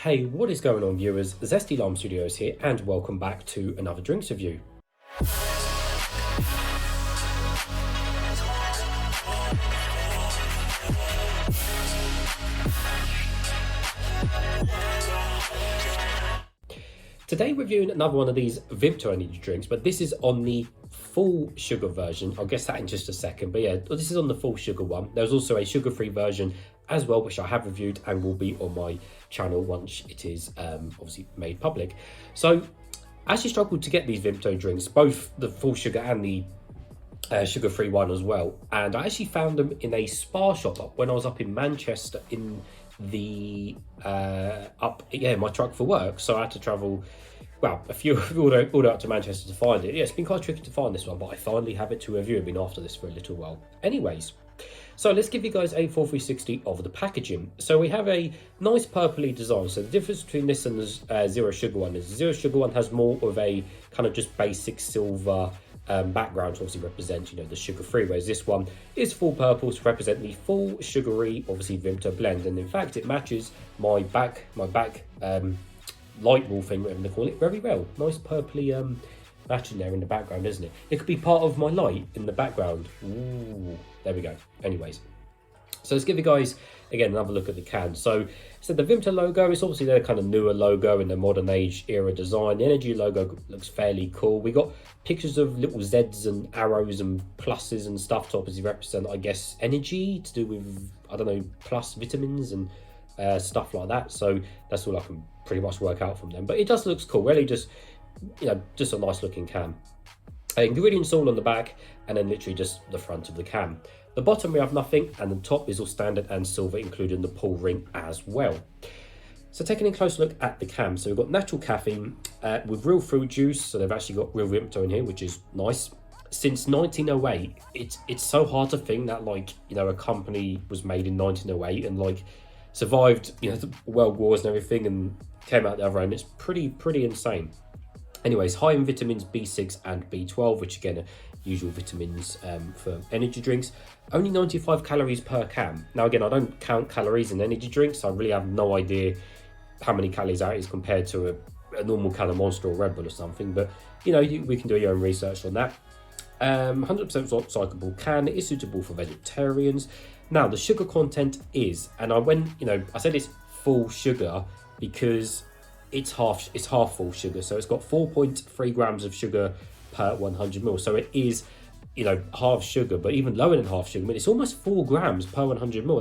Hey, what is going on, viewers? Zesty Lime Studios here, and welcome back to another drinks review. Today reviewing another one of these Vimto energy drinks, but this is on the full sugar version. I'll guess that in just a second, but yeah, this is on the full sugar one. There's also a sugar-free version as well, which I have reviewed and will be on my channel once it is obviously made public. So I actually struggled to get these Vimto drinks, both the full sugar and the sugar-free one as well, and I actually found them in a Spar shop when I was up in Manchester in the my truck for work. So I had to travel a few all the way up to Manchester to find it. Yeah, it's been quite tricky to find this one, but I finally have it to review. I've been after this for a little while. Anyways, so let's give you guys a full 360 of the packaging. So we have a nice purpley design. So the difference between this and the zero sugar one is the zero sugar one has more of a kind of just basic silver background to obviously represent, the sugar-free, whereas this one is full purple to represent the full sugary, obviously Vimto blend. And in fact, it matches my back light wall thing, whatever they call it, very well. Nice purpley matching there in the background, isn't it? It could be part of my light in the background. Ooh, there we go. Anyways, so let's give you guys again another look at the can. So the Vimto logo is obviously their kind of newer logo in the modern age era design. The energy logo looks fairly cool. We got pictures of little Zs and arrows and pluses and stuff to obviously represent, I guess, energy to do with, I don't know, plus vitamins and stuff like that. So that's all I can pretty much work out from them. But it does looks cool. Really, just a nice looking can. Ingredients all on the back, and then literally just the front of the can. The bottom we have nothing, and the top is all standard and silver, including the pull ring as well. So taking a close look at the can, so we've got natural caffeine with real fruit juice. So they've actually got real Vimto in here, which is nice. Since 1908, it's so hard to think that a company was made in 1908 and survived the world wars and everything and came out the other end. It's pretty insane. Anyways, high in vitamins B6 and B12, which again are usual vitamins for energy drinks. Only 95 calories per can. Now again, I don't count calories in energy drinks, so I really have no idea how many calories that is compared to a normal can of Monster or Red Bull or something, but we can do your own research on that. 100% recyclable can. It is suitable for vegetarians. Now the sugar content is, and I said it's full sugar because it's half full sugar, so it's got 4.3 grams of sugar per 100 ml. So it is, half sugar, but even lower than half sugar. I mean, it's almost 4 grams per 100 ml.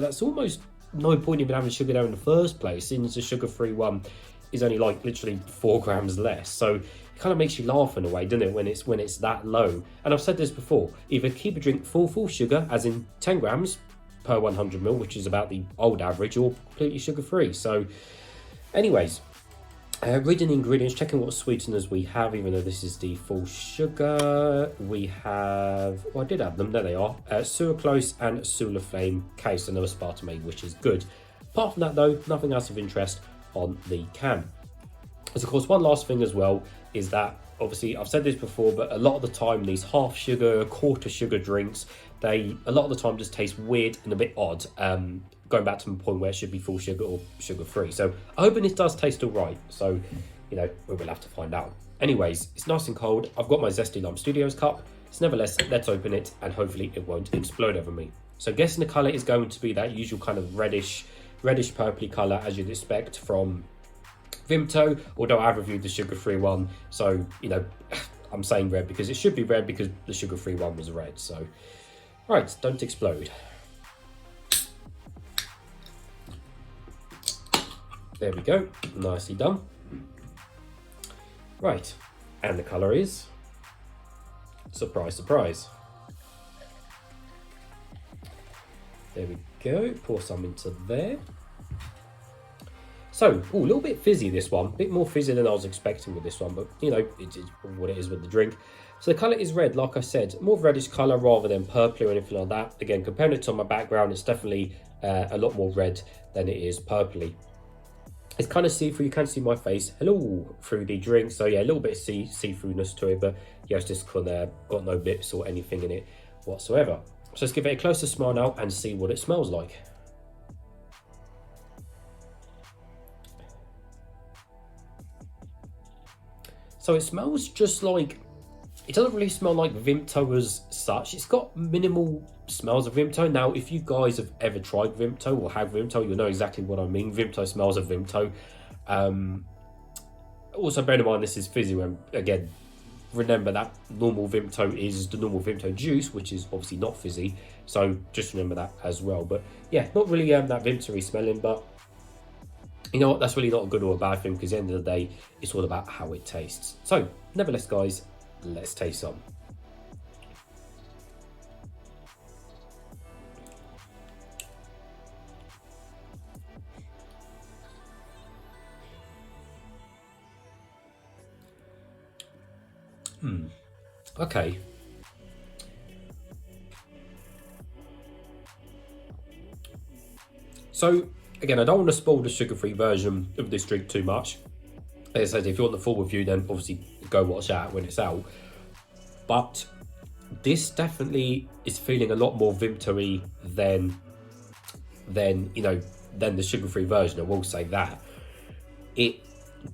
That's almost no point even having sugar there in the first place, since the sugar-free one is only literally 4 grams less. So it kind of makes you laugh in a way, doesn't it, when it's that low? And I've said this before: either keep a drink full sugar, as in 10 grams per 100 ml, which is about the old average, or completely sugar-free. So anyways, reading the ingredients, checking what sweeteners we have, even though this is the full sugar. We have, I did have them, there they are, sucralose and sulfame case, and no aspartame, which is good. Apart from that though, nothing else of interest on the can. As of course, one last thing as well is that, obviously I've said this before, but a lot of the time these half sugar, quarter sugar drinks, they a lot of the time just taste weird and a bit odd. Going back to the point where it should be full sugar or sugar-free. So I'm hoping this does taste all right. So, we will have to find out. Anyways, it's nice and cold. I've got my Zesty Lime Studios cup. So nevertheless, let's open it and hopefully it won't explode over me. So guessing the colour is going to be that usual kind of reddish purpley colour as you'd expect from Vimto, although I've reviewed the sugar-free one. So, I'm saying red because it should be red because the sugar-free one was red. So, right, don't explode. There we go, nicely done. Right, and the colour is, surprise, surprise. There we go, pour some into there. So, a little bit fizzy this one, a bit more fizzy than I was expecting with this one, but it is what it is with the drink. So the colour is red, like I said, more reddish colour rather than purpley or anything like that. Again, comparing it to my background, it's definitely a lot more red than it is purpley. It's kind of see-through, you can see my face, hello, through the drink. So yeah, a little bit of see-throughness to it, but yeah, it's just got no bits or anything in it whatsoever. So let's give it a closer smell now and see what it smells like. So it smells just like, it doesn't really smell like Vimto as such. It's got minimal smells of Vimto. Now, if you guys have ever tried Vimto or have Vimto, you'll know exactly what I mean. Vimto smells of Vimto. Also, bear in mind this is fizzy. When again, remember that normal Vimto is the normal Vimto juice, which is obviously not fizzy. So just remember that as well. But yeah, not really that Vimto-y smelling, but you know what? That's really not a good or a bad thing, because at the end of the day, it's all about how it tastes. So, nevertheless, guys, let's taste some. Okay. So, again, I don't want to spoil the sugar-free version of this drink too much. As I said, if you want the full review, then obviously go watch that when it's out. But this definitely is feeling a lot more Vimto-y than the sugar-free version. I will say that. It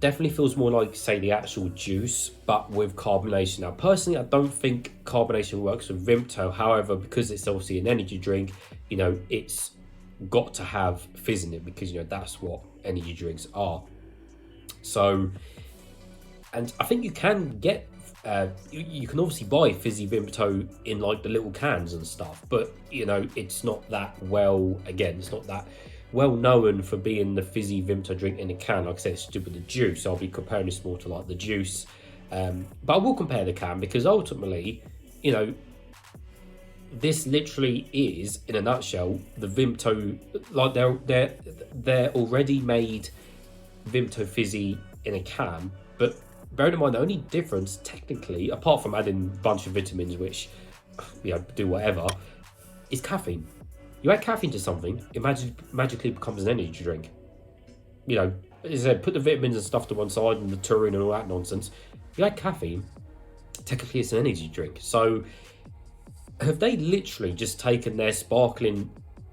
definitely feels more like, say, the actual juice, but with carbonation. Now, personally, I don't think carbonation works with Vimto. However, because it's obviously an energy drink, it's got to have fizz in it, because that's what energy drinks are. So, and I think you can get you can obviously buy fizzy Vimto in like the little cans and stuff, but it's not that it's not that well known for being the fizzy Vimto drink in a can. Like I said, it's to do with the juice. I'll be comparing this more to like the juice, but I will compare the can, because ultimately, this literally is, in a nutshell, the Vimto. Like they're already made Vimto fizzy in a can, but bear in mind the only difference technically, apart from adding a bunch of vitamins which do whatever, is caffeine. You add caffeine to something, it magically becomes an energy drink. As I said, put the vitamins and stuff to one side and the taurine and all that nonsense. You add caffeine, technically it's an energy drink. So have they literally just taken their sparkling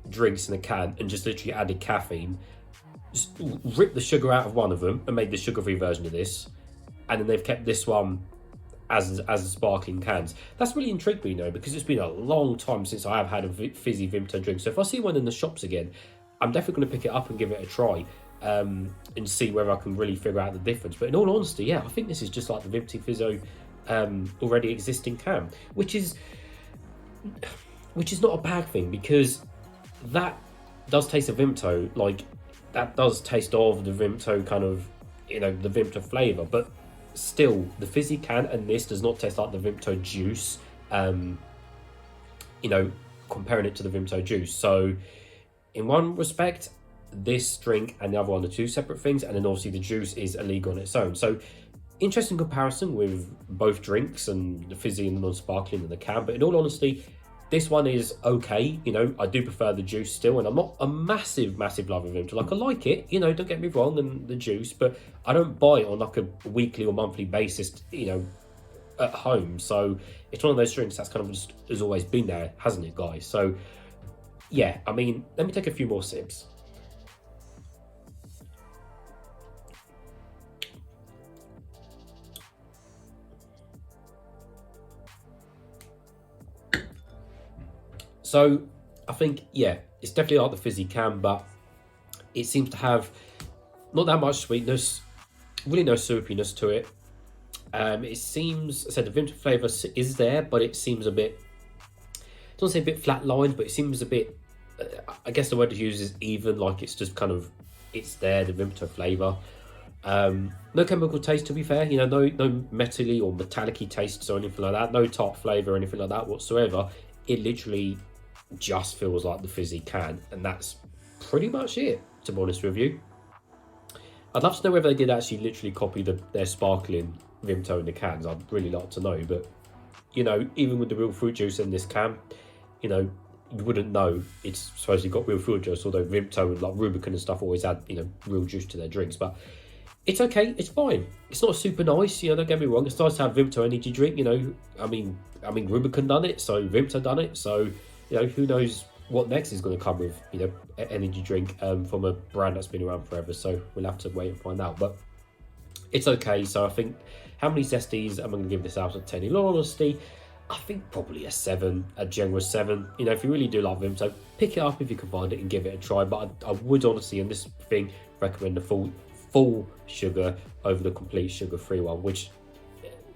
drinks in a can and just literally added caffeine, just ripped the sugar out of one of them and made the sugar-free version of this, and then they've kept this one as the sparkling cans? That's really intrigued me, because it's been a long time since I have had a fizzy Vimto drink. So if I see one in the shops again, I'm definitely going to pick it up and give it a try, and see whether I can really figure out the difference. But in all honesty, yeah, I think this is just like the Vimto Fizzo already existing can, which is not a bad thing, because that does taste of Vimto. Like, that does taste of the Vimto kind of, the Vimto flavour, but still, the fizzy can and this does not taste like the Vimto juice, comparing it to the Vimto juice. So, in one respect, this drink and the other one are two separate things, and then obviously the juice is illegal on its own. So, interesting comparison with both drinks, and the fizzy and the non-sparkling in the can, but in all honesty, this one is okay. I do prefer the juice still, and I'm not a massive lover of Vimto. Like, I like it, don't get me wrong, and the juice, but I don't buy it on like a weekly or monthly basis, at home. So it's one of those drinks that's kind of just has always been there, hasn't it, guys? So yeah, I mean, let me take a few more sips. So I think, yeah, it's definitely like the fizzy can, but it seems to have not that much sweetness, really no syrupiness to it. It seems, I said, the Vimto flavour is there, but it seems a bit, I don't want to say a bit flatlined, but it seems a bit, I guess the word to use is even, like it's just kind of, it's there, the Vimto flavour. No chemical taste, to be fair, no metally or metallic-y tastes or anything like that, no tart flavour or anything like that whatsoever. It literally just feels like the fizzy can, and that's pretty much it, to be honest with you. I'd love to know whether they did actually literally copy their sparkling Vimto in the cans. I'd really like to know, but even with the real fruit juice in this can, you wouldn't know it's supposedly got real fruit juice, although Vimto and like Rubicon and stuff always add real juice to their drinks. But it's okay, it's fine. It's not super nice, don't get me wrong. It's nice to have Vimto energy drink, I mean Rubicon done it, so Vimto done it, so who knows what next is going to come with an energy drink from a brand that's been around forever. So we'll have to wait and find out. But it's okay. So I think, how many zesties am I going to give this out of 10? In all honesty, I think probably a 7, a generous 7. You know, if you really do love Vimto, pick it up if you can find it and give it a try. But I would honestly, in this thing, recommend the full sugar over the complete sugar-free one, which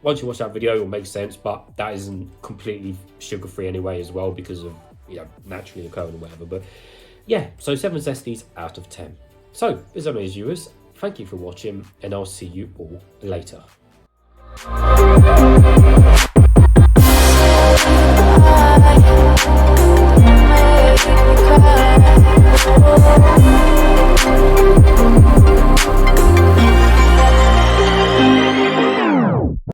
once you watch that video, it will make sense, but that isn't completely sugar-free anyway as well, because of, you know, naturally occurring or whatever. But yeah, so 7 zesties out of 10. So, as always, viewers, thank you for watching, and I'll see you all later.